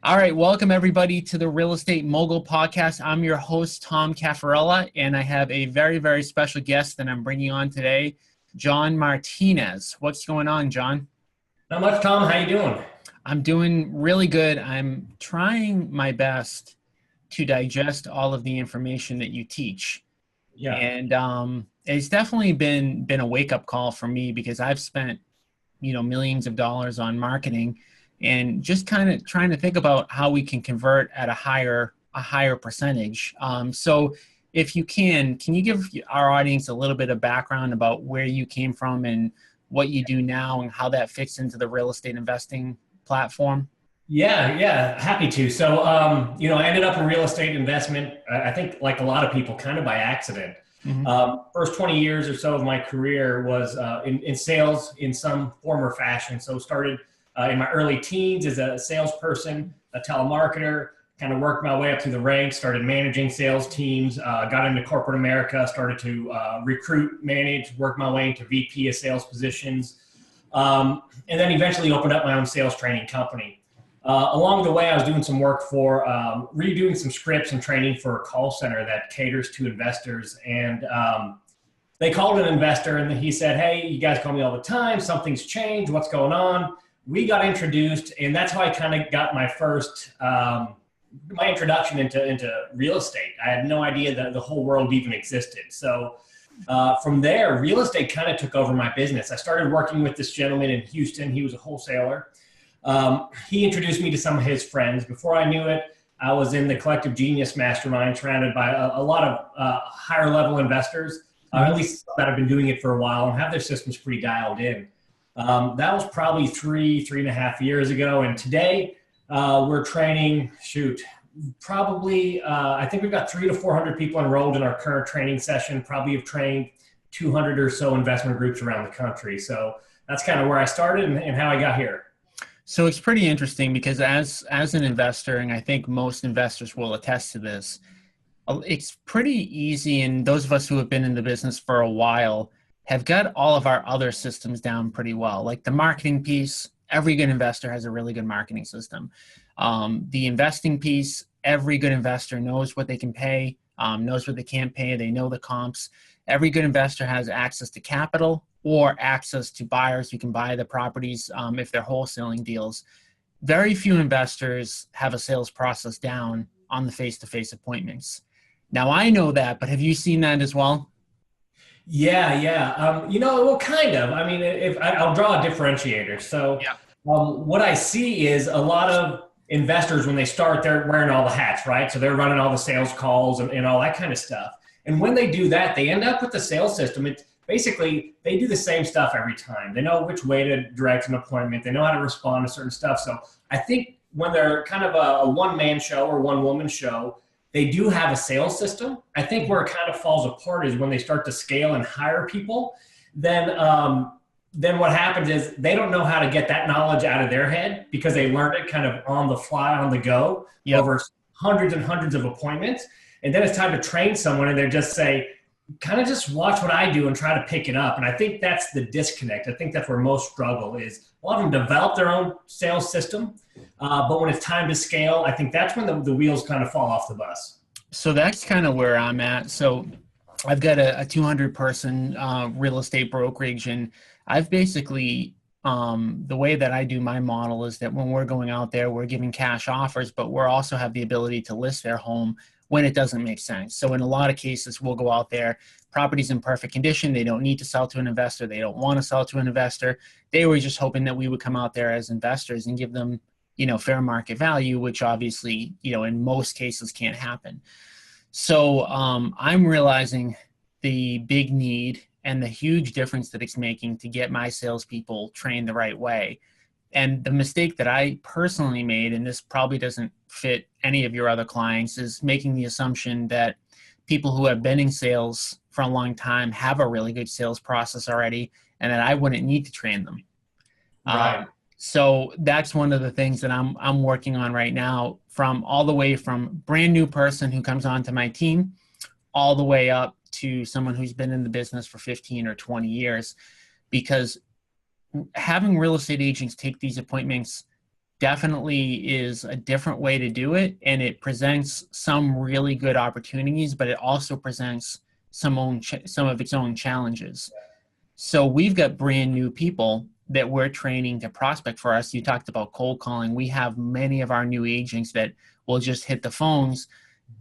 All right, welcome everybody to the Real Estate Mogul Podcast. I'm your host, Tom Caffarella, and I have a very, very special guest that I'm bringing on today, John Martinez. What's going on, John? Not much, Tom. How you doing? I'm doing really good. I'm trying my best to digest all of the information that you teach. Yeah. And it's definitely been a wake-up call for me because I've spent millions of dollars on marketing and just kind of trying to think about how we can convert at a higher percentage. So if you can you give our audience a little bit of background about where you came from and what you do now and how that fits into the real estate investing platform? Yeah. Happy to. I ended up in real estate investment. I think, like a lot of people, kind of by accident. Hmm. First 20 years or so of my career was in sales in some form or fashion. So started in my early teens as a salesperson, a telemarketer. Kind of worked my way up through the ranks. Started managing sales teams. Got into corporate America. Started to recruit, manage, work my way into VP of sales positions. And then eventually opened up my own sales training company. Along the way, I was doing some work for redoing some scripts and training for a call center that caters to investors. And they called an investor and he said, "Hey, you guys call me all the time. Something's changed. What's going on?" We got introduced, and that's how I kind of got my first my introduction into real estate. I had no idea that the whole world even existed. So from there, real estate kind of took over my business. I started working with this gentleman in Houston. He was a wholesaler. He introduced me to some of his friends. Before I knew it, I was in the Collective Genius Mastermind, surrounded by a lot of higher level investors, at least that have been doing it for a while and have their systems pretty dialed in. That was probably three and a half years ago. And today we're training, probably, I think we've got 300 to 400 people enrolled in our current training session, probably have trained 200 or so investment groups around the country. So that's kind of where I started and how I got here. So it's pretty interesting because as an investor, and I think most investors will attest to this, it's pretty easy, and those of us who have been in the business for a while have got all of our other systems down pretty well. Like the marketing piece, every good investor has a really good marketing system. The investing piece, every good investor knows what they can pay, knows what they can't pay. They know the comps. Every good investor has access to capital or access to buyers who can buy the properties if they're wholesaling deals. Very few investors have a sales process down on the face-to-face appointments. Now, I know that, but have you seen that as well? Yeah. Well, kind of. I mean, if I'll draw a differentiator. So, Yeah. what I see is a lot of investors when they start, they're wearing all the hats, right? So they're running all the sales calls and all that kind of stuff. And when they do that, they end up with the sales system. It's basically they do the same stuff every time. They know which way to direct an appointment. They know how to respond to certain stuff. So I think when they're kind of a one-man show or one-woman show, they do have a sales system. I think where it kind of falls apart is when they start to scale and hire people. Then what happens is they don't know how to get that knowledge out of their head because they learned it kind of on the fly, on the go, Yep. over hundreds and hundreds of appointments. And then it's time to train someone, and they just say, kind of just watch what I do and try to pick it up. And I think that's the disconnect. I think that's where most struggle is. A lot of them develop their own sales system, but when it's time to scale, I think that's when the wheels kind of fall off the bus. So that's kind of where I'm at. So I've got a 200 person real estate brokerage, and I've basically, the way that I do my model is that when we're going out there, we're giving cash offers, but we're also have the ability to list their home when it doesn't make sense. So in a lot of cases, we'll go out there, property's in perfect condition. They don't need to sell to an investor. They don't want to sell to an investor. They were just hoping that we would come out there as investors and give them, fair market value, which obviously, in most cases can't happen. So I'm realizing the big need and the huge difference that it's making to get my salespeople trained the right way. And the mistake that I personally made, and this probably doesn't fit any of your other clients, is making the assumption that people who have been in sales for a long time have a really good sales process already, and that I wouldn't need to train them. Right. So that's one of the things that I'm working on right now, from all the way from brand new person who comes onto my team, all the way up to someone who's been in the business for 15 or 20 years, because having real estate agents take these appointments definitely is a different way to do it, and it presents some really good opportunities, but it also presents some of its own challenges. So we've got brand new people that we're training to prospect for us. You talked about cold calling. We have many of our new agents that will just hit the phones,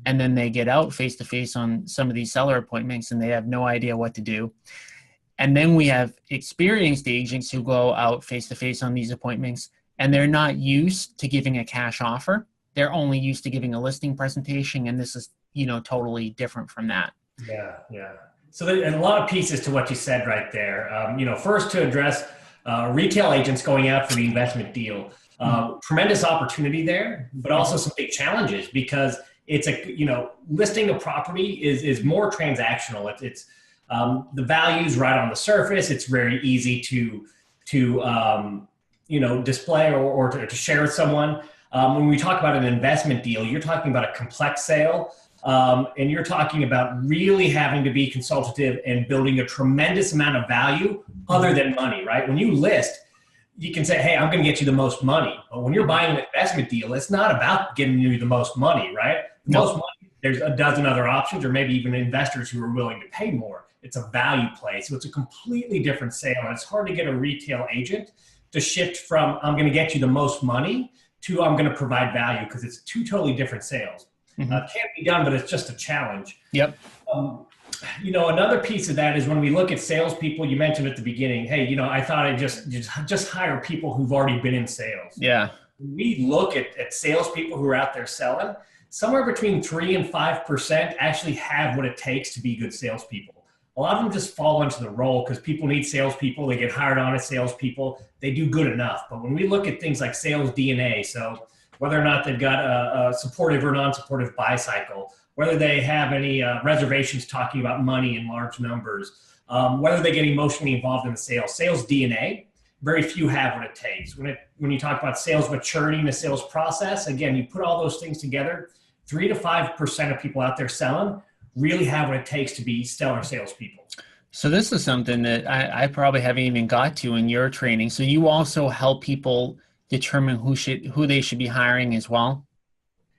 and then they get out face to face on some of these seller appointments and they have no idea what to do. And then we have experienced agents who go out face to face on these appointments and they're not used to giving a cash offer. They're only used to giving a listing presentation. And this is, totally different from that. Yeah, yeah. So there's a lot of pieces to what you said right there. First to address retail agents going out for the investment deal. Tremendous opportunity there, but also some big challenges because it's listing a property is more transactional. It's the value's right on the surface. It's very easy to display or to share with someone. When we talk about an investment deal, you're talking about a complex sale. And you're talking about really having to be consultative and building a tremendous amount of value other than money, right? When you list, you can say, hey, I'm going to get you the most money. But when you're buying an investment deal, it's not about getting you the most money, right? The most money, there's a dozen other options or maybe even investors who are willing to pay more. It's a value play. So it's a completely different sale. And it's hard to get a retail agent to shift from I'm going to get you the most money to I'm going to provide value because it's two totally different sales. Can't be done, but it's just a challenge. Yep. Another piece of that is when we look at salespeople, you mentioned at the beginning, hey, I thought I'd just hire people who've already been in sales. Yeah. When we look at salespeople who are out there selling, somewhere between 3 and 5% actually have what it takes to be good salespeople. A lot of them just fall into the role because people need salespeople. They get hired on as salespeople. They do good enough. But when we look at things like sales DNA, so whether or not they've got a supportive or non-supportive buy cycle, whether they have any reservations talking about money in large numbers, whether they get emotionally involved in the sales DNA, very few have what it takes. When you talk about sales maturity in the sales process, again, you put all those things together, 3 to 5% of people out there selling really have what it takes to be stellar salespeople. So this is something that I probably haven't even got to in your training. So you also help people determine who they should be hiring as well?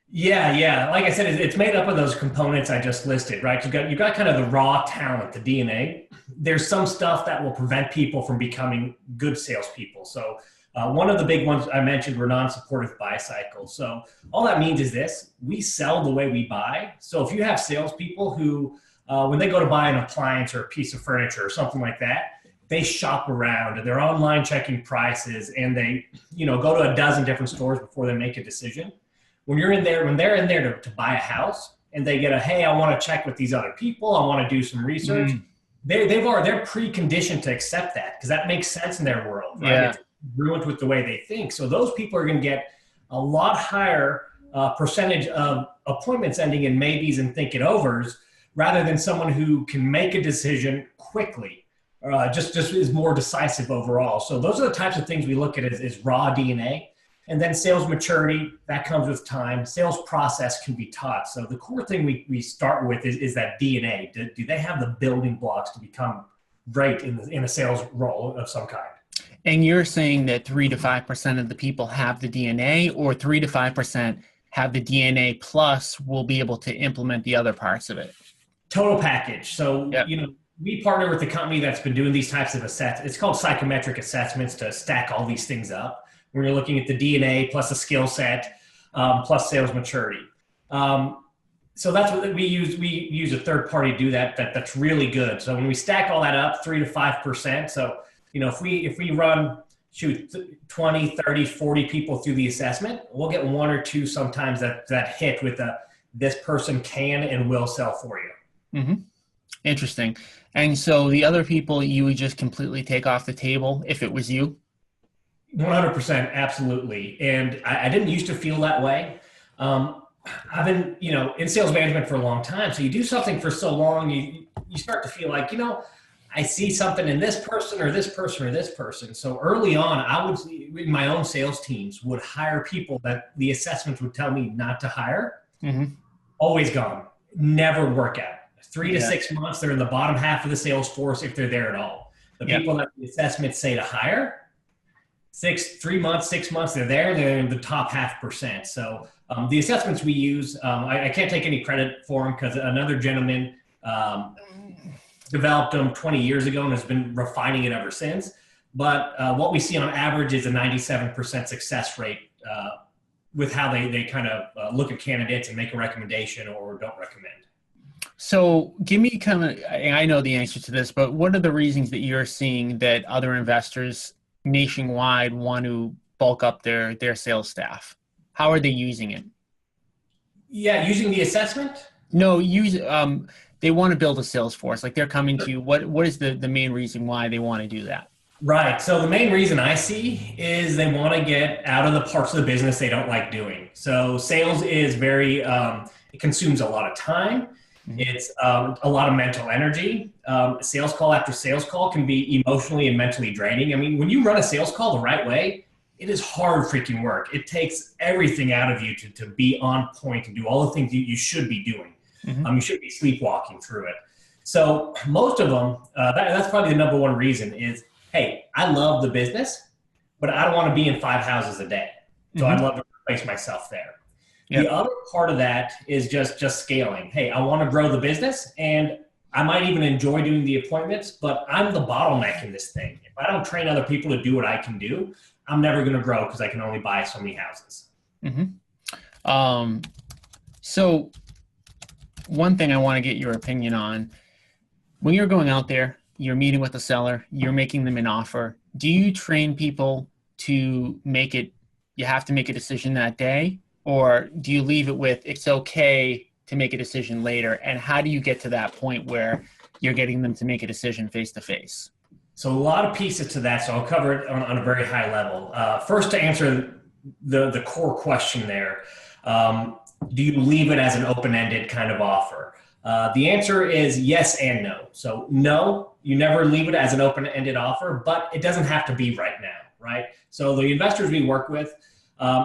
Yeah. Like I said, it's made up of those components I just listed, right? You've got kind of the raw talent, the DNA. There's some stuff that will prevent people from becoming good salespeople. So one of the big ones I mentioned were non-supportive buy cycles. So all that means is this: we sell the way we buy. So if you have salespeople who, when they go to buy an appliance or a piece of furniture or something like that, they shop around and they're online checking prices and they, go to a dozen different stores before they make a decision. When they're in there to buy a house and they get hey, I want to check with these other people. I want to do some research. They're preconditioned to accept that because that makes sense in their world, right? Yeah. It's ruined with the way they think. So those people are going to get a lot higher percentage of appointments ending in maybes and think it overs rather than someone who can make a decision quickly. Just is more decisive overall. So those are the types of things we look at as raw DNA. And then sales maturity, that comes with time. Sales process can be taught. So the core thing we start with is that DNA. Do they have the building blocks to become great in a sales role of some kind? And you're saying that 3 to 5% of the people have the DNA, or 3 to 5% have the DNA plus will be able to implement the other parts of it? Total package. So, Yep. We partner with a company that's been doing these types of assessments. It's called psychometric assessments to stack all these things up. When you're looking at the DNA plus the skill set plus sales maturity. So that's what we use. We use a third party to do that's really good. So when we stack all that up, 3 to 5%. So, if we run 20, 30, 40 people through the assessment, we'll get 1 or 2 sometimes that hit with this person can and will sell for you. Mm-hmm. Interesting. And so the other people you would just completely take off the table if it was you? 100%, absolutely. And I didn't used to feel that way. I've been, in sales management for a long time. So you do something for so long, you start to feel like, I see something in this person or this person or this person. So early on, I would, in my own sales teams, would hire people that the assessments would tell me not to hire. Mm-hmm. Always gone. Never work out. 3 to 6 months, they're in the bottom half of the sales force if they're there at all. The people that the assessments say to hire, 3 months, 6 months, they're in the top 0.5%. So the assessments we use, I can't take any credit for them because another gentleman developed them 20 years ago and has been refining it ever since. But what we see on average is a 97% success rate with how they kind of look at candidates and make a recommendation or don't recommend. So give me kind of, I know the answer to this, but what are the reasons that you're seeing that other investors nationwide want to bulk up their sales staff? How are they using it? Yeah, using the assessment? No, they want to build a sales force. Like they're coming to you. What is the main reason why they want to do that? Right. So the main reason I see is they want to get out of the parts of the business they don't like doing. So sales is very, it consumes a lot of time. It's a lot of mental energy. Sales call after sales call can be emotionally and mentally draining. I mean, when you run a sales call the right way, it is hard freaking work. It takes everything out of you to be on point and do all the things you should be doing. You should be sleepwalking through it. So most of them, that's probably the number one reason is, hey, I love the business, but I don't want to be in 5 houses a day. So I'd love to replace myself there. Yep. The other part of that is just scaling. Hey, I want to grow the business and I might even enjoy doing the appointments, but I'm the bottleneck in this thing. If I don't train other people to do what I can do, I'm never going to grow because I can only buy so many houses. So one thing I want to get your opinion on, when you're going out there, you're meeting with a seller, you're making them an offer. Do you train people to make it, you have to make a decision that day? Or do you leave it with, it's okay to make a decision later? And how do you get to that point where you're getting them to make a decision face to face? So a lot of pieces to that. So I'll cover it on a very high level. First, to answer the core question there, do you leave it as an open-ended kind of offer? The answer is yes and no. So no, you never leave it as an open-ended offer, but it doesn't have to be right now, right? So the investors we work with,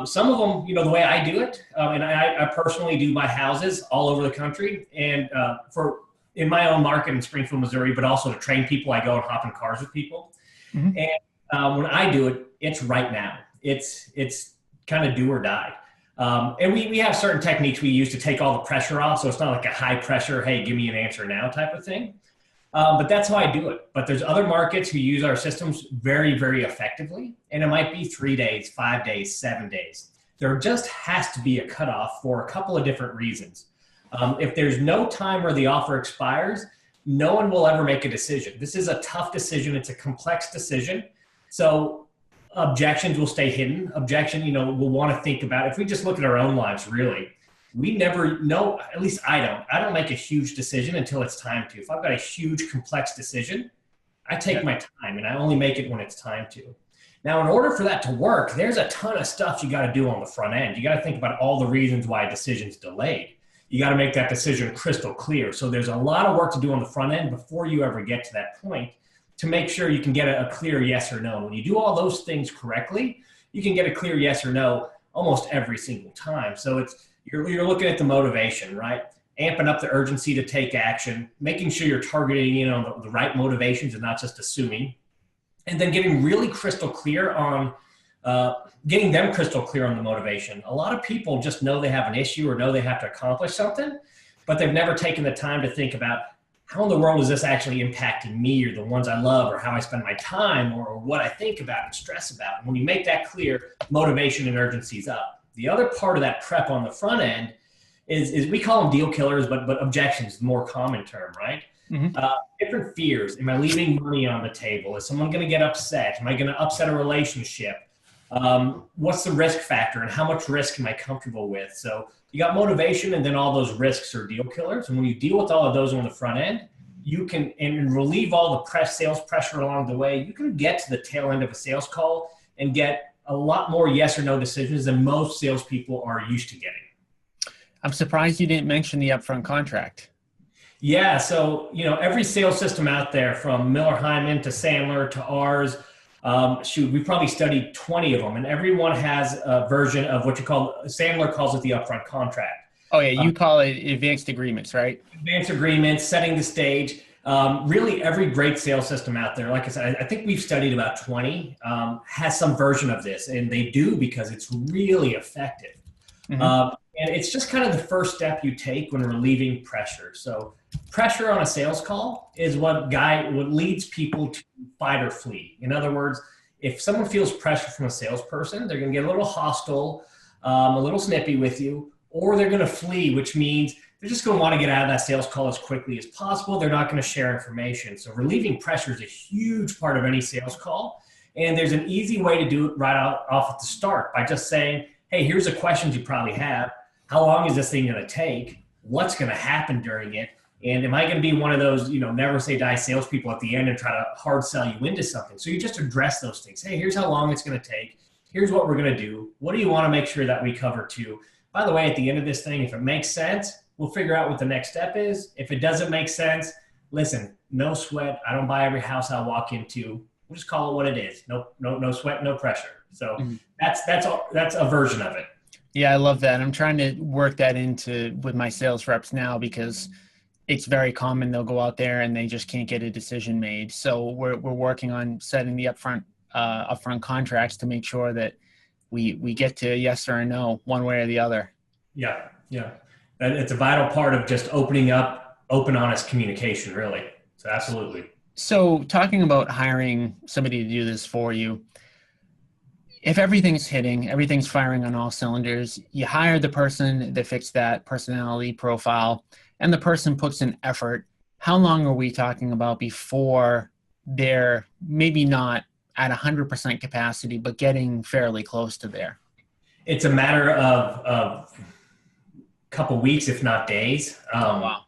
some of them, the way I do it, and I personally do buy houses all over the country, and in my own market in Springfield, Missouri, but also to train people, I go and hop in cars with people. And when I do it, it's right now. It's kind of do or die. And we have certain techniques we use to take all the pressure off, so it's not like a high pressure, hey, give me an answer now type of thing. But that's how I do it. But there's other markets who use our systems very, very effectively. And it might be 3 days, 5 days, 7 days. There just has to be a cutoff for a couple of different reasons. If there's no time where the offer expires, no one will ever make a decision. This is a tough decision. It's a complex decision. So objections will stay hidden. We'll want to think about, if we just look at our own lives, really, we never know, at least I don't make a huge decision until it's time to. If I've got a huge complex decision, I take my time and I only make it when it's time to. Now, in order for that to work, there's a ton of stuff you got to do on the front end. You got to think about all the reasons why a decision's delayed. You got to make that decision crystal clear. So there's a lot of work to do on the front end before you ever get to that point to make sure you can get a clear yes or no. When you do all those things correctly, you can get a clear yes or no almost every single time. So you're looking at the motivation, right? Amping up the urgency to take action, making sure you're targeting, the right motivations and not just assuming, and then getting really crystal clear on getting them crystal clear on the motivation. A lot of people just know they have an issue or know they have to accomplish something, but they've never taken the time to think about how in the world is this actually impacting me or the ones I love or how I spend my time or what I think about and stress about. And when you make that clear, motivation and urgency's up. The other part of that prep on the front end is we call them deal killers, but objections, the more common term, right? Different fears. Am I leaving money on the table? Is someone going to get upset? Am I going to upset a relationship? What's the risk factor and how much risk am I comfortable with? So you got motivation and then all those risks are deal killers. And when you deal with all of those on the front end, you can, and relieve all the sales pressure along the way, you can get to the tail end of a sales call and get a lot more yes or no decisions than most salespeople are used to getting. I'm surprised you didn't mention the upfront contract. Yeah. So, every sales system out there from Miller Hyman to Sandler to ours, we probably studied 20 of them, and everyone has a version of what Sandler calls it the upfront contract. Oh yeah, you call it advanced agreements, right? Advanced agreements, setting the stage. Really, every great sales system out there, like I said, I think we've studied about 20, has some version of this, and they do because it's really effective. Hmm. And it's just kind of the first step you take when relieving pressure. So pressure on a sales call is what leads people to fight or flee. In other words, if someone feels pressure from a salesperson, they're going to get a little hostile, a little snippy with you, or they're going to flee, which means they're just going to want to get out of that sales call as quickly as possible. They're not going to share information. So relieving pressure is a huge part of any sales call. And there's an easy way to do it right off at the start by just saying, hey, here's the questions you probably have. How long is this thing going to take? What's going to happen during it? And am I going to be one of those, never say die salespeople at the end and try to hard sell you into something? So you just address those things. Hey, here's how long it's going to take. Here's what we're going to do. What do you want to make sure that we cover too? By the way, at the end of this thing, if it makes sense, we'll figure out what the next step is. If it doesn't make sense, listen, no sweat. I don't buy every house I walk into. We'll just call it what it is. No sweat, no pressure. So that's a version of it. Yeah, I love that. I'm trying to work that into with my sales reps now because it's very common they'll go out there and they just can't get a decision made. So we're working on setting the upfront contracts to make sure that we get to yes or a no one way or the other. Yeah. And it's a vital part of just opening up, open, honest communication, really. So absolutely. So talking about hiring somebody to do this for you, if everything's hitting, everything's firing on all cylinders, you hire the person that fits that personality profile, and the person puts in effort, how long are we talking about before they're maybe not at 100% capacity, but getting fairly close to there? It's a matter of a couple weeks, if not days. Wow.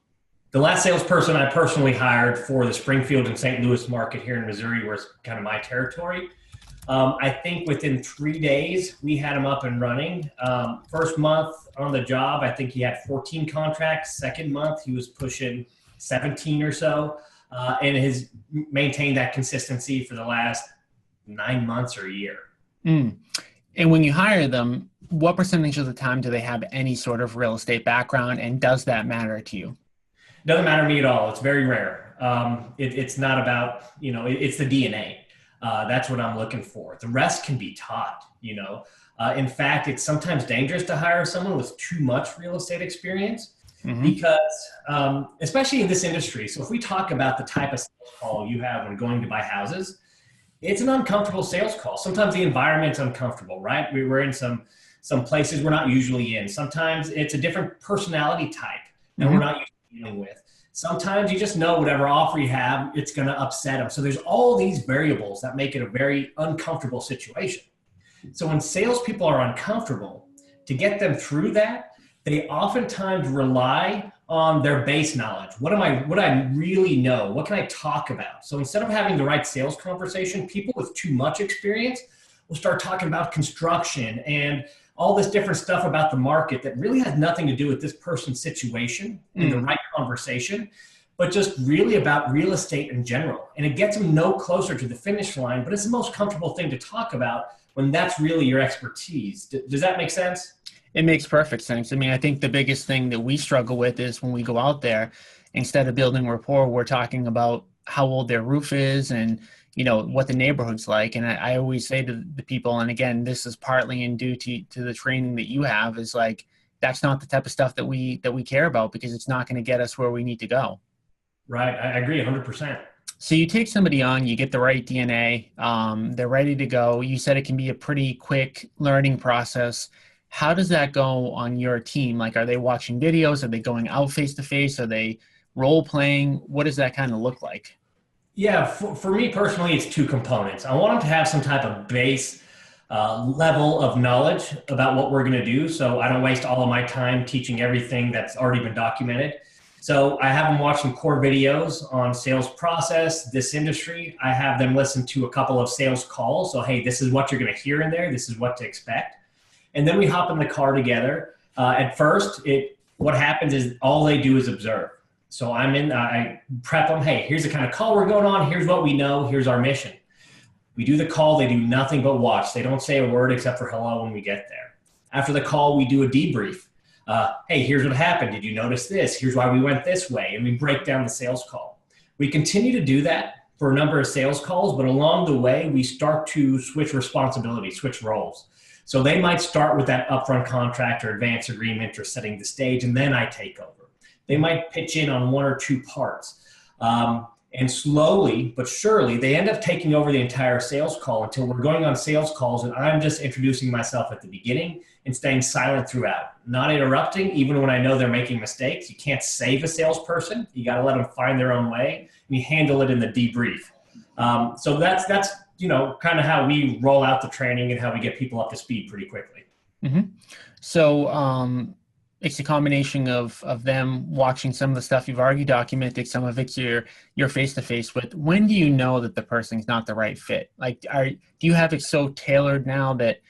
The last salesperson I personally hired for the Springfield and St. Louis market here in Missouri, where it's kind of my territory, I think within 3 days, we had him up and running. First month on the job, I think he had 14 contracts. Second month, he was pushing 17 or so, and has maintained that consistency for the last 9 months or a year. Mm. And when you hire them, what percentage of the time do they have any sort of real estate background, and does that matter to you? Doesn't matter to me at all. It's very rare. It's not about, it's the DNA. That's what I'm looking for. The rest can be taught, In fact, it's sometimes dangerous to hire someone with too much real estate experience because, especially in this industry. So if we talk about the type of sales call you have when going to buy houses, it's an uncomfortable sales call. Sometimes the environment's uncomfortable, right? We're in some places we're not usually in. Sometimes it's a different personality type that we're not used to dealing with. Sometimes you just know whatever offer you have, it's going to upset them. So there's all these variables that make it a very uncomfortable situation. So when salespeople are uncomfortable, to get them through that, they oftentimes rely on their base knowledge. What I really know? What can I talk about? So instead of having the right sales conversation, people with too much experience will start talking about construction and all this different stuff about the market that really has nothing to do with this person's situation in the right conversation, but just really about real estate in general. And it gets them no closer to the finish line, but it's the most comfortable thing to talk about when that's really your expertise. Does that make sense? It makes perfect sense. I mean, I think the biggest thing that we struggle with is when we go out there, instead of building rapport, we're talking about how old their roof is and what the neighborhood's like. And I always say to the people, and again, this is partly in due to the training that you have, is like, that's not the type of stuff that we care about, because it's not going to get us where we need to go. Right. I agree 100%. So you take somebody on, you get the right DNA, they're ready to go. You said it can be a pretty quick learning process. How does that go on your team? Like, are they watching videos? Are they going out face to face? Are they role playing? What does that kind of look like? Yeah, for me personally, it's two components. I want them to have some type of base level of knowledge about what we're going to do, so I don't waste all of my time teaching everything that's already been documented. So I have them watch some core videos on sales process, this industry. I have them listen to a couple of sales calls. So, hey, this is what you're going to hear in there. This is what to expect. And then we hop in the car together. At first, what happens is all they do is observe. So I prep them, hey, here's the kind of call we're going on. Here's what we know. Here's our mission. We do the call. They do nothing but watch. They don't say a word except for hello when we get there. After the call, we do a debrief. Hey, here's what happened. Did you notice this? Here's why we went this way. And we break down the sales call. We continue to do that for a number of sales calls, but along the way, we start to switch responsibilities, switch roles. So they might start with that upfront contract or advance agreement or setting the stage, and then I take over. They might pitch in on one or two parts. And slowly but surely, they end up taking over the entire sales call until we're going on sales calls and I'm just introducing myself at the beginning and staying silent throughout, not interrupting, even when I know they're making mistakes. You can't save a salesperson. You got to let them find their own way, and you handle it in the debrief. So that's kind of how we roll out the training and how we get people up to speed pretty quickly. Mm-hmm. So it's a combination of them watching some of the stuff you've already documented, some of it's you're face to face with. When do you know that the person's not the right fit? Like, do you have it so tailored now that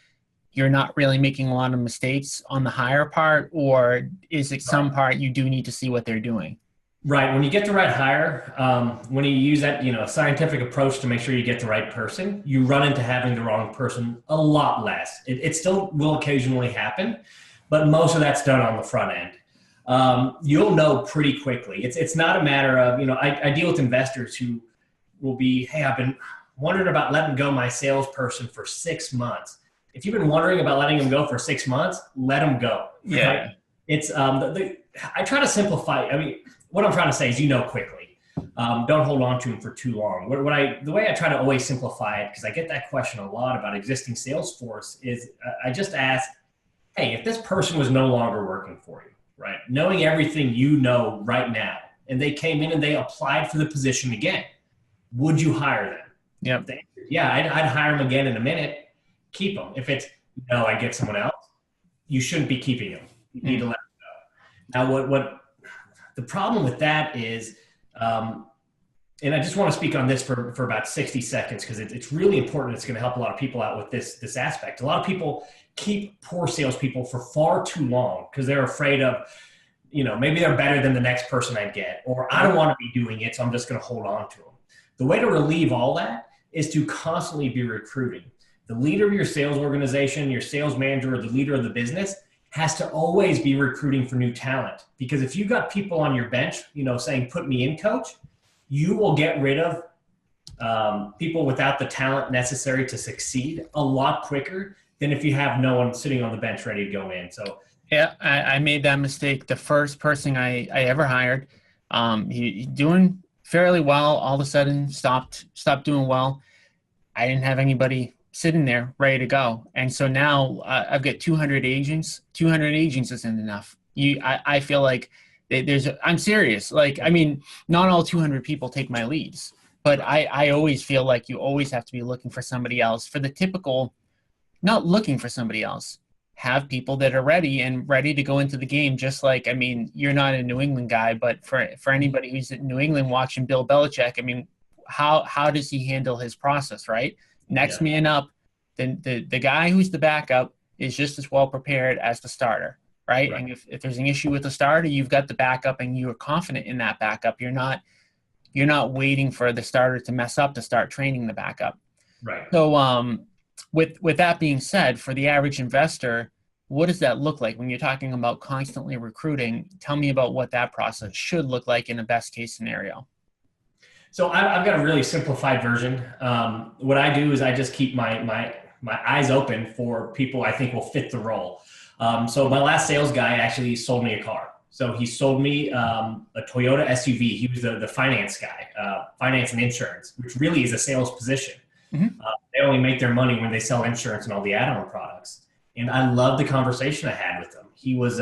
you're not really making a lot of mistakes on the hire part, or is it some part you do need to see what they're doing? Right. When you get the right hire, when you use that, scientific approach to make sure you get the right person, you run into having the wrong person a lot less. It still will occasionally happen, but most of that's done on the front end. You'll know pretty quickly. It's not a matter of, I deal with investors who will be, hey, I've been wondering about letting go my salesperson for 6 months. If you've been wondering about letting them go for 6 months, let them go. Yeah. Right? It's, I try to simplify. I mean, what I'm trying to say is, quickly. Don't hold on to them for too long. The way I try to always simplify it, because I get that question a lot about existing sales force, is I just ask, hey, if this person was no longer working for you, right? Knowing everything you know right now, and they came in and they applied for the position again, would you hire them? Yep. Yeah, I'd hire them again in a minute. Keep them. If it's no, I get someone else, you shouldn't be keeping them. You need to let them go. Now, what the problem with that is, and I just want to speak on this for about 60 seconds because it's really important. It's going to help a lot of people out with this aspect. A lot of people keep poor salespeople for far too long because they're afraid of, maybe they're better than the next person I get, or I don't want to be doing it, so I'm just going to hold on to them. The way to relieve all that is to constantly be recruiting. The leader of your sales organization, your sales manager, or the leader of the business has to always be recruiting for new talent. Because if you've got people on your bench, saying, put me in, coach, you will get rid of people without the talent necessary to succeed a lot quicker than if you have no one sitting on the bench ready to go in. So yeah, I made that mistake. The first person I ever hired, he doing fairly well, all of a sudden stopped doing well. I didn't have anybody sitting there ready to go. And so now I've got 200 agents. 200 agents isn't enough. I feel like I'm serious. Like, I mean, not all 200 people take my leads, but I always feel like you always have to be looking for somebody else. For the typical, not looking for somebody else, have people that are ready to go into the game. Just like, I mean, you're not a New England guy, but for anybody who's in New England watching Bill Belichick, I mean, how does he handle his process, right? Next man up, then the guy who's the backup is just as well prepared as the starter, right? And if there's an issue with the starter, you've got the backup and you are confident in that backup. You're not waiting for the starter to mess up to start training the backup. Right. So with that being said, for the average investor, what does that look like when you're talking about constantly recruiting? Tell me about what that process should look like in a best case scenario. So I've got a really simplified version. What I do is I just keep my eyes open for people I think will fit the role. So my last sales guy actually sold me a car. So he sold me a Toyota SUV. He was the finance guy, finance and insurance, which really is a sales position. Mm-hmm. They only make their money when they sell insurance and all the add-on products. And I loved the conversation I had with him. He was,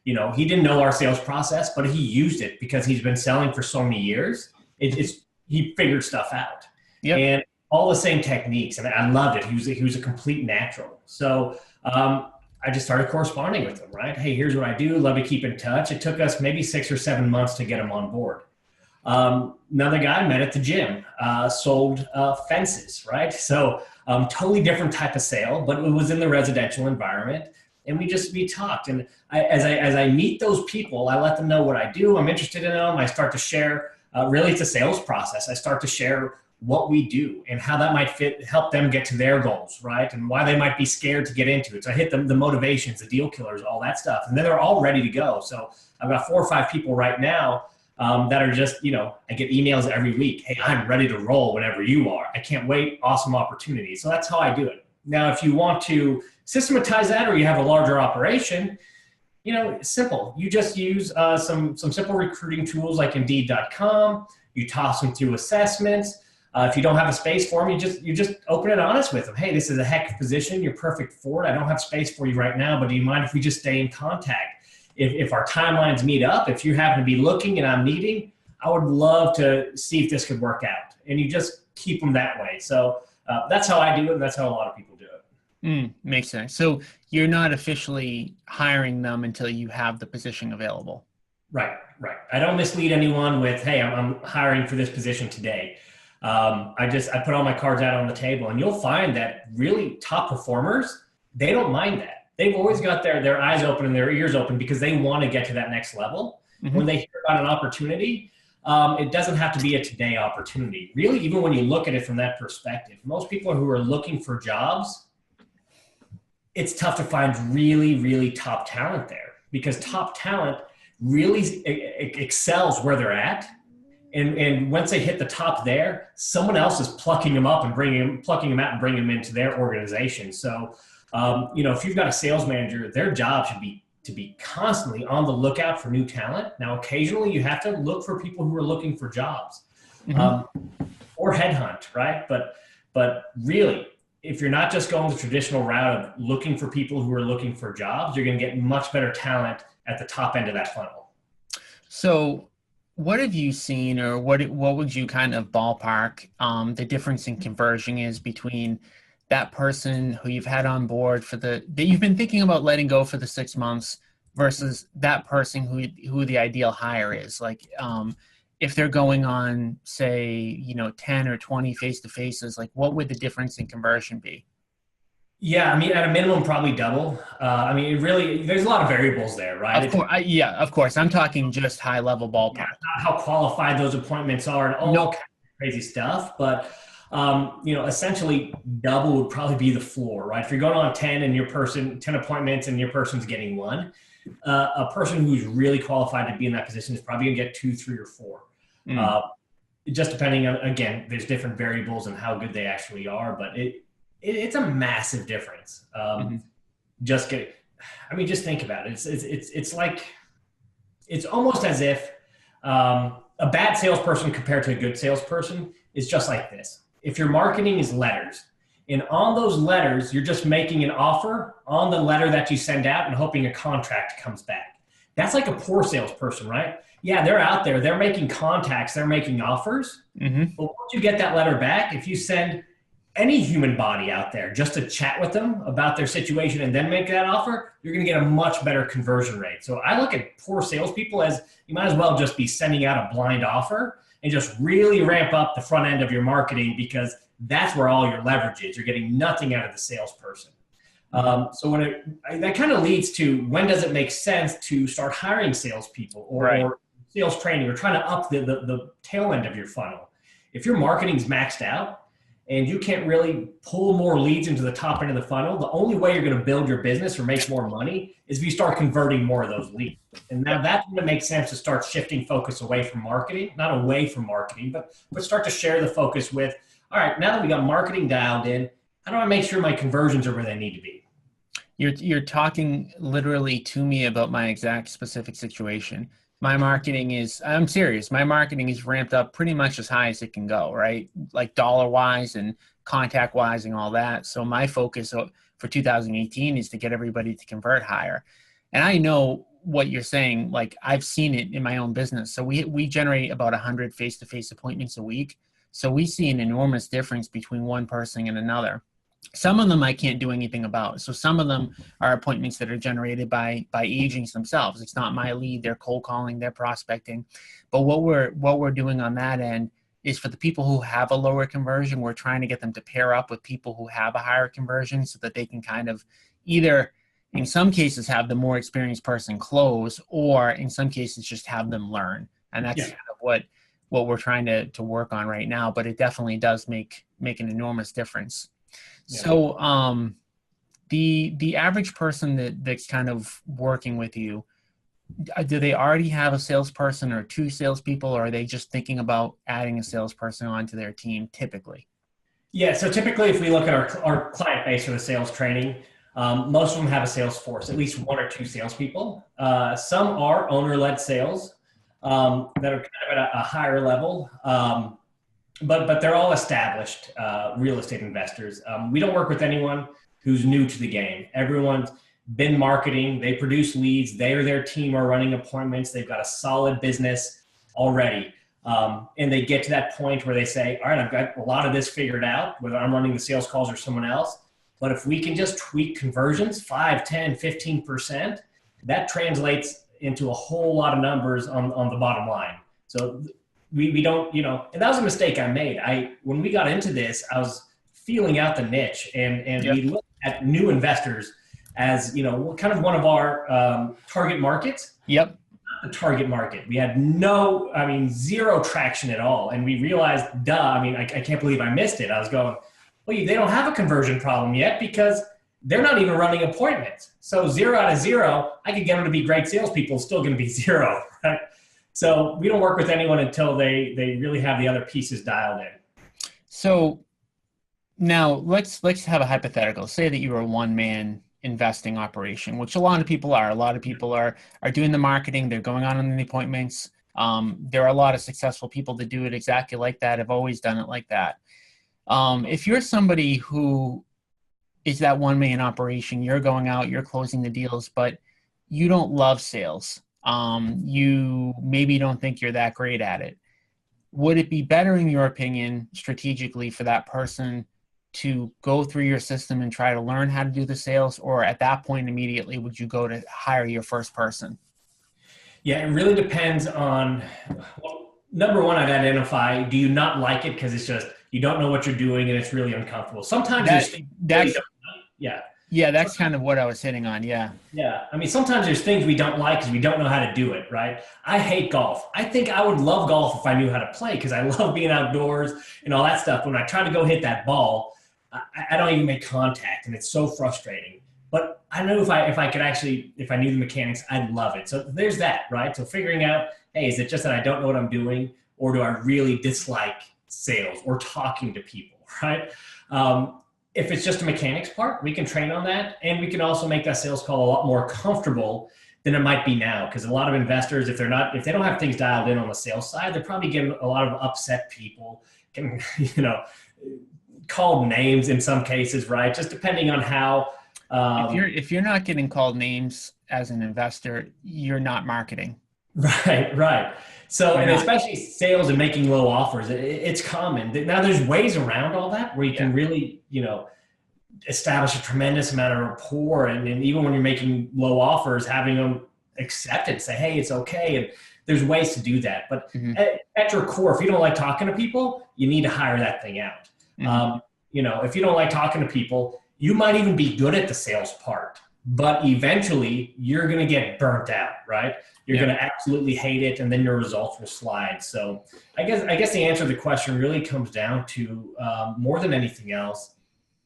he didn't know our sales process, but he used it because he's been selling for so many years. He figured stuff out. Yep. And all the same techniques, and I loved it. He was a complete natural. So I just started corresponding with him, right? Hey, here's what I do. Love to keep in touch. It took us maybe 6 or 7 months to get him on board. Another guy I met at the gym, sold fences, right? So totally different type of sale, but it was in the residential environment. And we talked. And as I meet those people, I let them know what I do. I'm interested in them. I start to share, really it's a sales process. I start to share what we do and how that might help them get to their goals, right? And why they might be scared to get into it. So I hit them, the motivations, the deal killers, all that stuff. And then they're all ready to go. So I've got 4 or 5 people right now that are just, I get emails every week. Hey, I'm ready to roll whenever you are. I can't wait. Awesome opportunity. So that's how I do it. Now, if you want to systematize that, or you have a larger operation, it's simple. You just use some simple recruiting tools like Indeed.com. You toss them through assessments. If you don't have a space for them, you just open it honest with them. Hey, this is a heck of a position. You're perfect for it. I don't have space for you right now, but do you mind if we just stay in contact? If our timelines meet up, if you happen to be looking and I'm needing, I would love to see if this could work out. And you just keep them that way. So that's how I do it, and that's how a lot of people do it. Makes sense. So you're not officially hiring them until you have the position available. Right. I don't mislead anyone with, hey, I'm hiring for this position today. I put all my cards out on the table, and you'll find that really top performers, they don't mind that. They've always got their eyes open and their ears open because they want to get to that next level. Mm-hmm. When they hear about an opportunity, it doesn't have to be a today opportunity. Really, even when you look at it from that perspective, most people who are looking for jobs, it's tough to find really, really top talent there, because top talent really excels where they're at. And once they hit the top there, someone else is plucking them up and plucking them out and bringing them into their organization. So, if you've got a sales manager, their job should be to be constantly on the lookout for new talent. Now, occasionally you have to look for people who are looking for jobs, or headhunt, right? But really, if you're not just going the traditional route of looking for people who are looking for jobs, you're going to get much better talent at the top end of that funnel. So what have you seen, or what would you kind of ballpark the difference in conversion is between that person who you've had on board that you've been thinking about letting go for the 6 months versus that person who the ideal hire is? Like, if they're going on, say, 10 or 20 face-to-faces, like what would the difference in conversion be? Yeah, I mean, at a minimum, probably double. It really, there's a lot of variables there, right? Of course. I'm talking just high-level ballpark. Yeah, not how qualified those appointments are and all kinds of crazy stuff. But, essentially double would probably be the floor, right? If you're going on 10 appointments and your person's getting one, a person who's really qualified to be in that position is probably going to get 2, 3, or 4. Just depending on, again, there's different variables and how good they actually are, but it's a massive difference. Just think about it. It's like, it's almost as if a bad salesperson compared to a good salesperson is just like this. If your marketing is letters, and on those letters, you're just making an offer on the letter that you send out and hoping a contract comes back. That's like a poor salesperson, right? Yeah, they're out there, they're making contacts, they're making offers. But once you get that letter back, if you send any human body out there just to chat with them about their situation and then make that offer, you're going to get a much better conversion rate. So I look at poor salespeople as you might as well just be sending out a blind offer and just really ramp up the front end of your marketing, because that's where all your leverage is. You're getting nothing out of the salesperson. So that kind of leads to, when does it make sense to start hiring salespeople or sales training, or trying to up the tail end of your funnel? If your marketing's maxed out and you can't really pull more leads into the top end of the funnel, the only way you're going to build your business or make more money is if you start converting more of those leads. And now that's when it makes sense to start shifting focus away from marketing, not away from marketing, but start to share the focus with, all right, now that we got marketing dialed in, how do I make sure my conversions are where they need to be? You're talking literally to me about my exact specific situation. I'm serious. My marketing is ramped up pretty much as high as it can go, right? Like dollar-wise and contact-wise and all that. So my focus for 2018 is to get everybody to convert higher. And I know what you're saying. Like, I've seen it in my own business. So we generate about 100 face-to-face appointments a week. So we see an enormous difference between one person and another. Some of them I can't do anything about. So some of them are appointments that are generated by agents themselves. It's not my lead. They're cold calling, they're prospecting. But what we're doing on that end is, for the people who have a lower conversion, we're trying to get them to pair up with people who have a higher conversion, so that they can kind of either, in some cases, have the more experienced person close, or in some cases just have them learn. And that's kind of what we're trying to work on right now. But it definitely does make an enormous difference. Yeah. So the average person that's kind of working with you, Do they already have a salesperson or two salespeople, or are they just thinking about adding a salesperson onto their team typically? Yeah, so typically if we look at our client base for the sales training, most of them have a sales force, at least one or two salespeople. Some are owner-led sales that are kind of at a higher level, but they're all established real estate investors. We don't work with anyone who's new to the game. Everyone's been marketing, they produce leads, they or their team are running appointments, they've got a solid business already. And they get to that point where they say, all right, I've got a lot of this figured out, whether I'm running the sales calls or someone else. But if we can just tweak conversions 5, 10, 15%, that translates into a whole lot of numbers on the bottom line. So we don't, and that was a mistake I made. When we got into this, I was feeling out the niche, and Yep. we looked at new investors as, kind of one of our target markets. Yep. The target market. We had zero traction at all. And we realized, I can't believe I missed it. I was going, well, they don't have a conversion problem yet because they're not even running appointments. So 0 out of 0, I could get them to be great salespeople, still going to be 0, right? So we don't work with anyone until they really have the other pieces dialed in. So now let's have a hypothetical. Say that you're a one-man investing operation, which a lot of people are. A lot of people are doing the marketing. They're going on the appointments. There are a lot of successful people that do it exactly like that, have always done it like that. If you're somebody who is that one-man operation, you're going out, you're closing the deals, but you don't love sales. You maybe don't think you're that great at it. Would it be better, in your opinion, strategically for that person to go through your system and try to learn how to do the sales, or at that point immediately would you go to hire your first person? Yeah, it really depends on, well, number one, I'd identify, do you not like it because it's just, you don't know what you're doing and it's really uncomfortable. Sometimes Yeah, that's kind of what I was hitting on. Yeah. Yeah. Sometimes there's things we don't like because we don't know how to do it, right? I hate golf. I think I would love golf if I knew how to play because I love being outdoors and all that stuff. When I try to go hit that ball, I don't even make contact, and it's so frustrating. But I know if I knew the mechanics, I'd love it. So there's that, right? So figuring out, hey, is it just that I don't know what I'm doing, or do I really dislike sales or talking to people, right? If it's just a mechanics part, we can train on that, and we can also make that sales call a lot more comfortable than it might be now. Because a lot of investors, if they don't have things dialed in on the sales side, they're probably getting a lot of upset people, can, called names in some cases, right? Just depending on how. If you're not getting called names as an investor, you're not marketing. Right. So, and especially sales and making low offers, it's common. Now there's ways around all that where you can really, establish a tremendous amount of rapport. And even when you're making low offers, having them accept it, say, hey, it's okay. And there's ways to do that. But at your core, if you don't like talking to people, you need to hire that thing out. If you don't like talking to people, you might even be good at the sales part, but eventually you're going to get burnt out, right? You're going to absolutely hate it, and then your results will slide. So I guess the answer to the question really comes down to, more than anything else,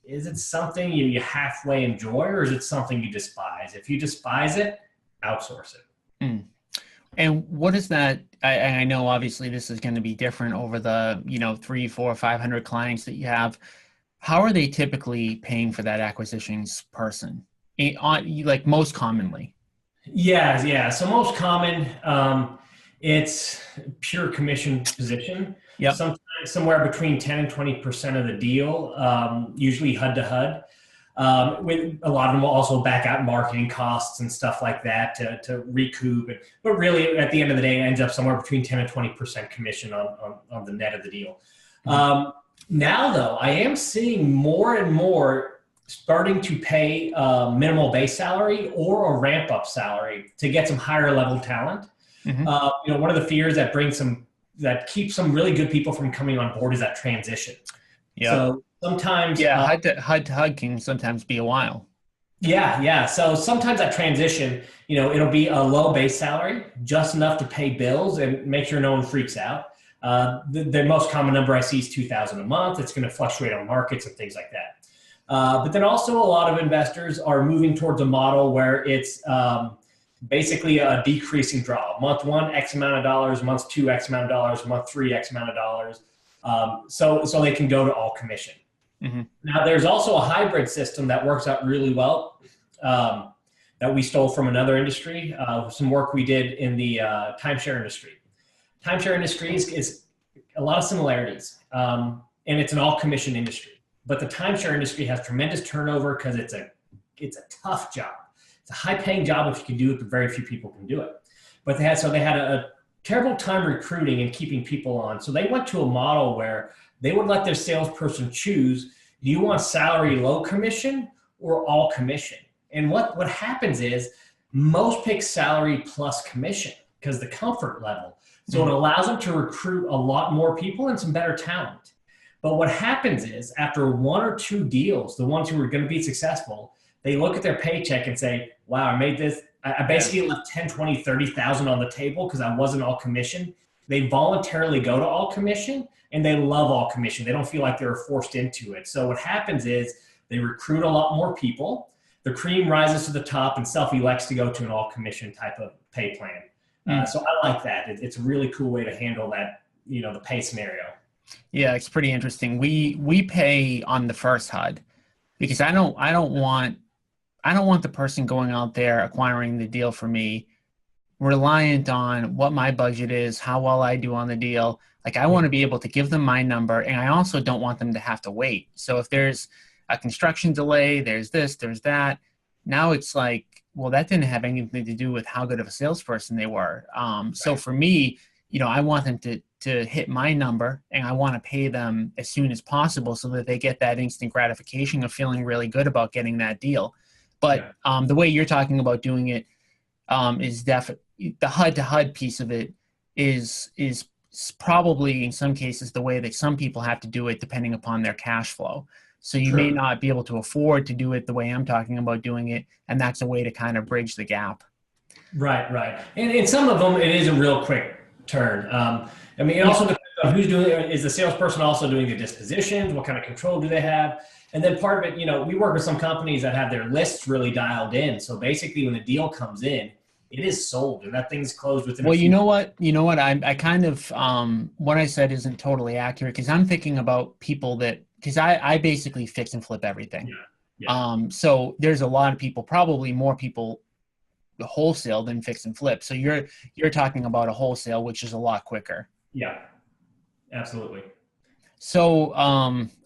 is it something you halfway enjoy, or is it something you despise? If you despise it, outsource it. And what is that? I know obviously this is going to be different over the 3, 4, 500 clients that you have. How are they typically paying for that acquisitions person? Like most commonly? Yeah. So most common, it's pure commission position. Yep. Sometimes somewhere between 10 and 20% of the deal, usually HUD to HUD. With a lot of them will also back out marketing costs and stuff like that to recoup it. But really, at the end of the day, it ends up somewhere between 10 and 20% commission on the net of the deal. Now, though, I am seeing more and more starting to pay minimal base salary or a ramp up salary to get some higher level talent. One of the fears that keeps some really good people from coming on board is that transition. Yeah. So sometimes, HUD to HUD can sometimes be a while. Yeah. So sometimes that transition, it'll be a low base salary, just enough to pay bills and make sure no one freaks out. The most common number I see is $2,000 a month. It's going to fluctuate on markets and things like that. But then also a lot of investors are moving towards a model where it's basically a decreasing draw. Month one, X amount of dollars, month two, X amount of dollars, month three, X amount of dollars. So they can go to all commission. Mm-hmm. Now there's also a hybrid system that works out really well, that we stole from another industry, some work we did in the timeshare industry. Timeshare industry is a lot of similarities, and it's an all commission industry. But the timeshare industry has tremendous turnover because it's a tough job. It's a high paying job if you can do it, but very few people can do it. But they had a terrible time recruiting and keeping people on. So they went to a model where they would let their salesperson choose, do you want salary low commission or all commission? And what happens is most pick salary plus commission because the comfort level. So it allows them to recruit a lot more people and some better talent. But what happens is after one or two deals, the ones who are going to be successful, they look at their paycheck and say, wow, I made this. I basically left 10, 20, 30,000 on the table because I wasn't all commission. They voluntarily go to all commission and they love all commission. They don't feel like they're forced into it. So what happens is they recruit a lot more people. The cream rises to the top and self-elects to go to an all commission type of pay plan. So I like that. It's a really cool way to handle that, the pay scenario. Yeah, it's pretty interesting. We pay on the first HUD because I don't want the person going out there acquiring the deal for me reliant on what my budget is, how well I do on the deal. Like I want to be able to give them my number, and I also don't want them to have to wait. So if there's a construction delay, there's this, there's that. Now it's like, well, that didn't have anything to do with how good of a salesperson they were. So for me, I want them to hit my number, and I want to pay them as soon as possible so that they get that instant gratification of feeling really good about getting that deal. But the way you're talking about doing it is definitely the HUD to HUD piece of it is probably in some cases the way that some people have to do it depending upon their cash flow. So you may not be able to afford to do it the way I'm talking about doing it, and that's a way to kind of bridge the gap. Right. And some of them, it is a real quick turn. It also depends on who's doing it. Is the salesperson also doing the dispositions? What kind of control do they have? And then part of it, we work with some companies that have their lists really dialed in. So basically when the deal comes in, it is sold and that thing's closed within Well, you know what? I kind of, what I said isn't totally accurate because I'm thinking about people because I basically fix and flip everything. So there's a lot of people, probably more people wholesale than fix and flip. So you're talking about a wholesale, which is a lot quicker. Yeah, absolutely. So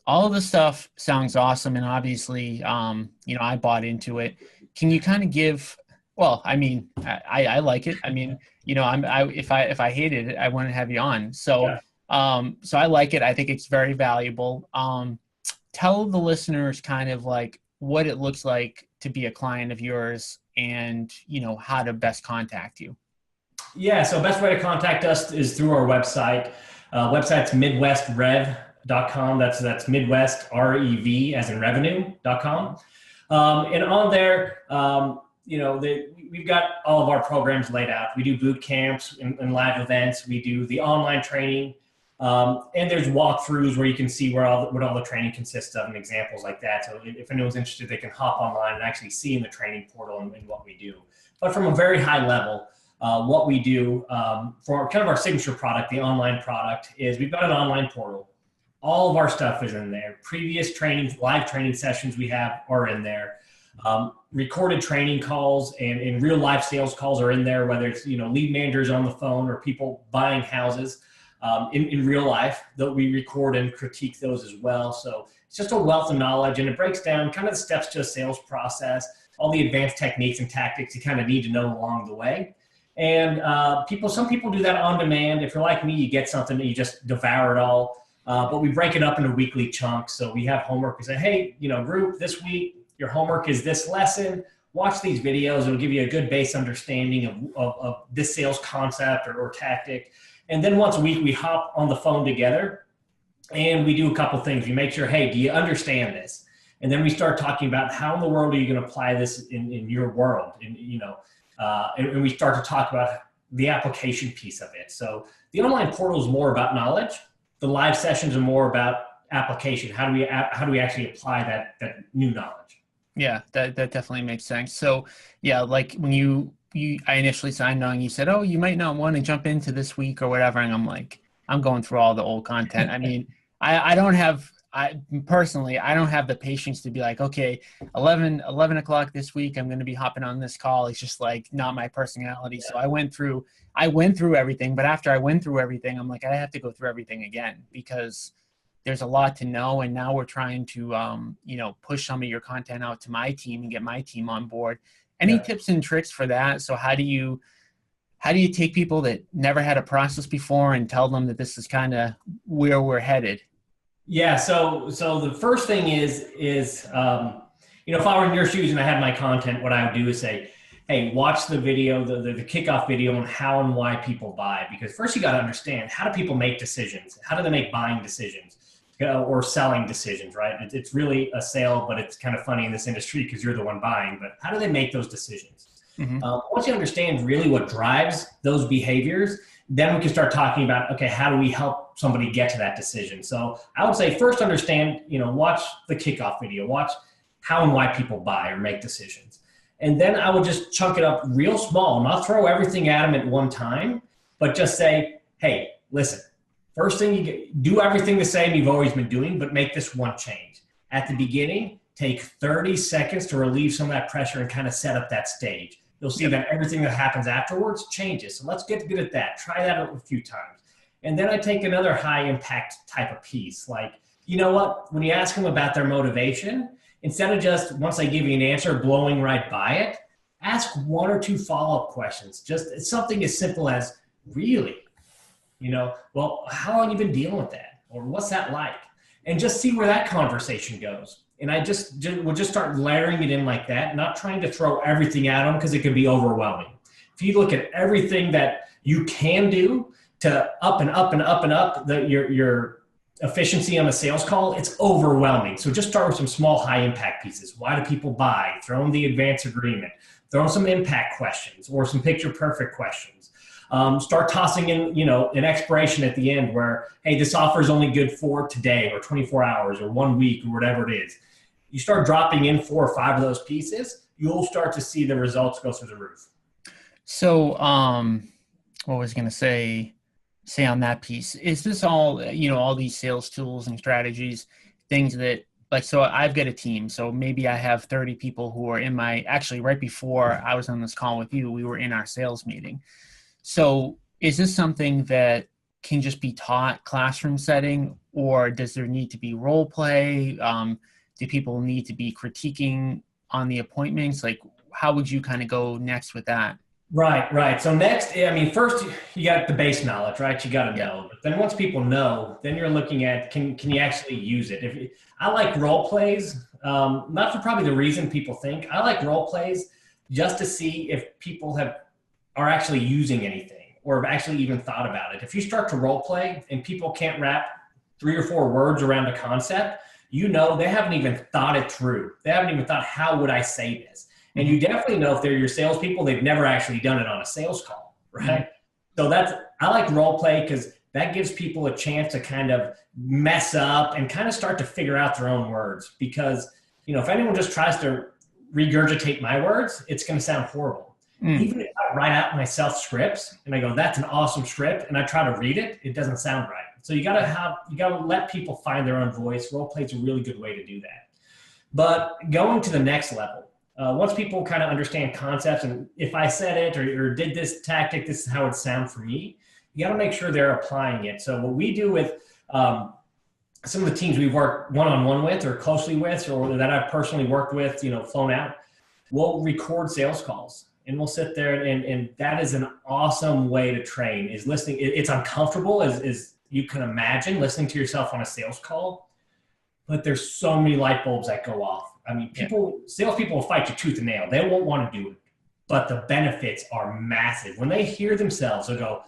all of the stuff sounds awesome. And obviously, I bought into it. Can you kind of give, well, I like it. If I hated it, I wouldn't have you on. So, so I like it. I think it's very valuable. Tell the listeners kind of like what it looks like to be a client of yours and, how to best contact you. Yeah. So best way to contact us is through our website. Website's midwestrev.com. That's Midwest REV as in revenue.com. And on there, we've got all of our programs laid out. We do boot camps and live events. We do the online training. And there's walkthroughs where you can see what all the training consists of and examples like that. So if anyone's interested, they can hop online and actually see in the training portal and what we do. But from a very high level, what we do for kind of our signature product, the online product, is we've got an online portal. All of our stuff is in there. Previous trainings, live training sessions we have are in there. Recorded training calls and real life sales calls are in there, whether it's, lead managers on the phone or people buying houses in real life, that we record and critique those as well. So it's just a wealth of knowledge, and it breaks down kind of the steps to a sales process, all the advanced techniques and tactics you kind of need to know along the way. And some people do that on demand. If you're like me, you get something and you just devour it all. But we break it up into weekly chunks. So we have homework. We say, hey, group, this week, your homework is this lesson. Watch these videos. It'll give you a good base understanding of this sales concept or tactic. And then once a week, we hop on the phone together and we do a couple things. We make sure, hey, do you understand this? And then we start talking about how in the world are you going to apply this in your world? And we start to talk about the application piece of it. So the online portal is more about knowledge. The live sessions are more about application. How do we actually apply that new knowledge? Yeah, that definitely makes sense. So yeah, like when you I initially signed on, you said, oh, you might not want to jump into this week or whatever. And I'm like, I'm going through all the old content. I mean, I don't have, I personally, I don't have the patience to be like, okay, 11 o'clock this week, I'm going to be hopping on this call. It's just like not my personality. So I went through everything, but after I went through everything, I'm like, I have to go through everything again because there's a lot to know. And now we're trying to, push some of your content out to my team and get my team on board. Any Yeah. tips and tricks for that? So how do you take people that never had a process before and tell them that this is kind of where we're headed? Yeah. So the first thing if I were in your shoes and I had my content, what I would do is say, hey, watch the video, the kickoff video on how and why people buy. Because first you got to understand, how do people make decisions? How do they make buying decisions or selling decisions, right? It's really a sale, but it's kind of funny in this industry because you're the one buying. But how do they make those decisions? Hmm. Once you understand really what drives those behaviors, then we can start talking about, okay, how do we help somebody get to that decision? So I would say first understand, watch the kickoff video, watch how and why people buy or make decisions. And then I would just chunk it up real small, not throw everything at them at one time, but just say, hey, listen, first thing do everything the same you've always been doing, but make this one change. At the beginning, take 30 seconds to relieve some of that pressure and kind of set up that stage. You'll see that everything that happens afterwards changes. So let's get good at that. Try that a few times. And then I take another high impact type of piece. Like, you know what? When you ask them about their motivation, instead of just once I give you an answer, blowing right by it, ask one or two follow-up questions. Just something as simple as, really? Well, how long have you been dealing with that? Or what's that like? And just see where that conversation goes. And we'll just start layering it in like that, not trying to throw everything at them because it can be overwhelming. If you look at everything that you can do to up and up and up and up your efficiency on a sales call, it's overwhelming. So just start with some small, high impact pieces. Why do people buy? Throw them the advance agreement. Throw them some impact questions or some picture perfect questions. Start tossing in, an expiration at the end where, hey, this offer is only good for today or 24 hours or 1 week or whatever it is. You start dropping in 4 or 5 of those pieces, you'll start to see the results go through the roof. So, what was I going to say on that piece? Is this all, all these sales tools and strategies, things that like, so I've got a team, so maybe I have 30 people who are actually right before I was on this call with you, we were in our sales meeting. So is this something that can just be taught classroom setting, or does there need to be role play? Do people need to be critiquing on the appointments? Like, how would you kind of go next with that? Right. So next, first you got the base knowledge, right? You got to know. But then once people know, then you're looking at, can you actually use it? I like role plays, not for probably the reason people think. I like role plays just to see if people are actually using anything or have actually even thought about it. If you start to role play and people can't wrap 3 or 4 words around a concept, they haven't even thought it through. They haven't even thought, how would I say this? And you definitely know if they're your salespeople, they've never actually done it on a sales call, right? So I like role play because that gives people a chance to kind of mess up and kind of start to figure out their own words. Because, if anyone just tries to regurgitate my words, it's going to sound horrible. Even if I write out myself scripts and I go, that's an awesome script, and I try to read it, it doesn't sound right. So you gotta let people find their own voice. Role play is a really good way to do that. But going to the next level, once people kind of understand concepts, and if I said it or did this tactic, this is how it sounds for me, you got to make sure they're applying it. So what we do with some of the teams we work one-on-one with or closely with, or that I've personally worked with, flown out, we'll record sales calls. And we'll sit there, and that is an awesome way to train, is listening. It's uncomfortable as you can imagine, listening to yourself on a sales call, but there's so many light bulbs that go off. I mean, salespeople will fight you tooth and nail. They won't want to do it, but the benefits are massive. When they hear themselves, they'll go,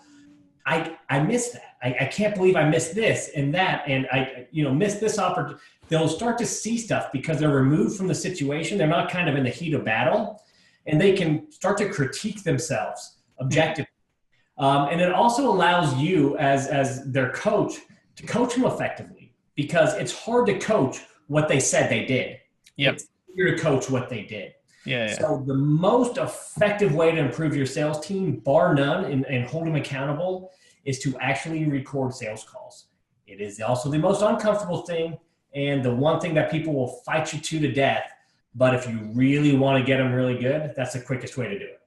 I missed that. I can't believe I missed this and that. And I missed this opportunity. They'll start to see stuff because they're removed from the situation. They're not kind of in the heat of battle. And they can start to critique themselves objectively. And it also allows you as their coach to coach them effectively, because it's hard to coach what they said they did. Yep. It's easier to coach what they did. Yeah, yeah. So the most effective way to improve your sales team, bar none, and hold them accountable is to actually record sales calls. It is also the most uncomfortable thing and the one thing that people will fight you to death. But if you really want to get them really good, that's the quickest way to do it.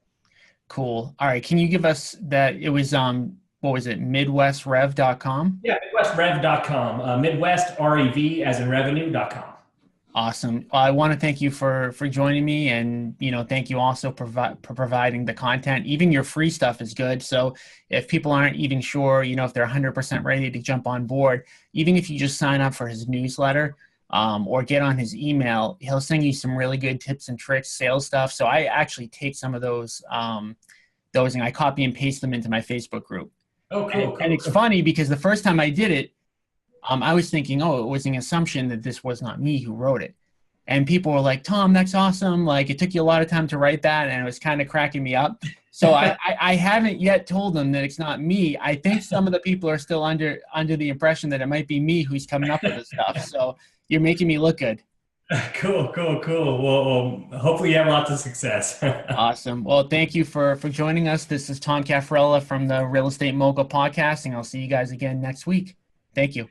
Cool. All right. Can you give us that? It was, what was it? MidwestRev.com. Yeah, MidwestRev.com. Midwest, REV, as in revenue.com. Awesome. Well, I want to thank you for joining me, and thank you also for providing the content. Even your free stuff is good. So if people aren't even sure, if they're 100% ready to jump on board, even if you just sign up for his newsletter or get on his email, he'll send you some really good tips and tricks, sales stuff. So I actually take some of those and I copy and paste them into my Facebook group. Oh, And, cool, and cool, it's cool. funny because the first time I did it, I was thinking, oh, it was an assumption that this was not me who wrote it. And people were like, Tom, that's awesome. Like, it took you a lot of time to write that. And it was kind of cracking me up. So I haven't yet told them that it's not me. I think some of the people are still under the impression that it might be me who's coming up with this stuff. So you're making me look good. Cool, cool, cool. Well, hopefully you have lots of success. Awesome. Well, thank you for joining us. This is Tom Caffarella from the Real Estate Mogul Podcast, and I'll see you guys again next week. Thank you.